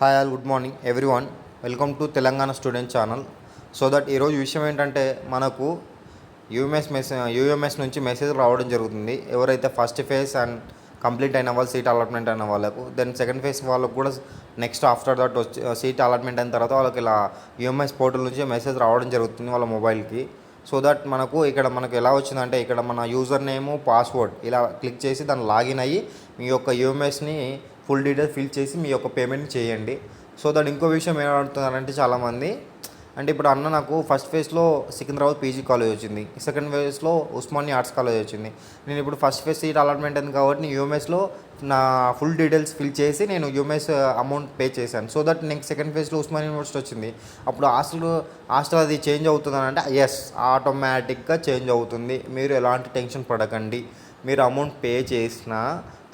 Hi all, good morning everyone. Welcome to Telangana student channel. So that ఈరోజు విషయం ఏంటంటే మనకు యూఎంఎస్ నుంచి మెసేజ్ రావడం జరుగుతుంది. ఎవరైతే ఫస్ట్ ఫేజ్ అండ్ కంప్లీట్ అయిన వాళ్ళు, సీట్ అలాట్మెంట్ అయిన వాళ్ళకు, దెన్ సెకండ్ ఫేజ్ వాళ్ళకు కూడా next after that seat allotment అయిన తర్వాత వాళ్ళకి ఇలా యూఎంఎస్ పోర్టల్ నుంచి మెసేజ్ రావడం జరుగుతుంది వాళ్ళ మొబైల్కి. సో దట్ మనకు ఎలా వచ్చిందంటే, ఇక్కడ మన యూజర్ నేము, పాస్వర్డ్ ఇలా క్లిక్ చేసి దాన్ని లాగిన్ అయ్యి మీ యొక్క యూఎంఎస్ని ఫుల్ డీటెయిల్స్ ఫిల్ చేసి మీ యొక్క పేమెంట్ చేయండి. సో దట్ ఇంకో విషయం ఏమడుతున్నారంటే చాలామంది, అంటే ఇప్పుడు అన్న నాకు ఫస్ట్ ఫేజ్లో సికింద్రాబాద్ పీజీ కాలేజ్ వచ్చింది, సెకండ్ ఫేజ్లో ఉస్మానియా ఆర్ట్స్ కాలేజ్ వచ్చింది. నేను ఇప్పుడు ఫస్ట్ ఫేజ్ సీట్ అలాట్మెంట్ అయింది కాబట్టి యూఎంఎస్లో నా ఫుల్ డీటెయిల్స్ ఫిల్ చేసి నేను యూఎంఎస్ అమౌంట్ పే చేశాను. సో దట్ నెక్స్ట్ సెకండ్ ఫేజ్లో ఉస్మానియా యూనివర్సిటీ వచ్చింది. అప్పుడు హాస్టల్ అది చేంజ్ అవుతుందని అంటే ఎస్, ఆటోమేటిక్గా చేంజ్ అవుతుంది. మీరు ఎలాంటి టెన్షన్ పడకండి. మీరు అమౌంట్ పే చేసినా,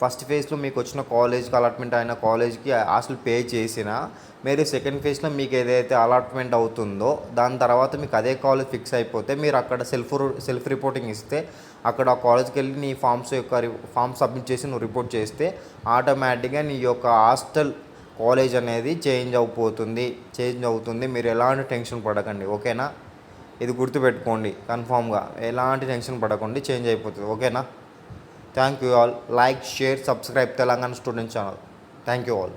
ఫస్ట్ ఫేజ్లో మీకు వచ్చిన కాలేజ్కి అలాట్మెంట్ అయిన కాలేజ్కి హాస్టల్ పే చేసినా, మీరు సెకండ్ ఫేజ్లో మీకు ఏదైతే అలాట్మెంట్ అవుతుందో దాని తర్వాత మీకు అదే కాలేజ్ ఫిక్స్ అయిపోతే, మీరు అక్కడ సెల్ఫ్ రిపోర్టింగ్ ఇస్తే, అక్కడ ఆ కాలేజ్కి వెళ్ళి నీ ఫామ్ సబ్మిట్ చేసి నువ్వు రిపోర్ట్ చేస్తే ఆటోమేటిక్గా నీ యొక్క హాస్టల్ కాలేజ్ అనేది చేంజ్ అవుతుంది. మీరు ఎలాంటి టెన్షన్ పడకండి, ఓకేనా? ఇది గుర్తుపెట్టుకోండి, కన్ఫామ్గా ఎలాంటి టెన్షన్ పడకండి, చేంజ్ అయిపోతుంది, ఓకేనా? Thank you all. Like, share, subscribe Telangana Student Channel. Thank you all.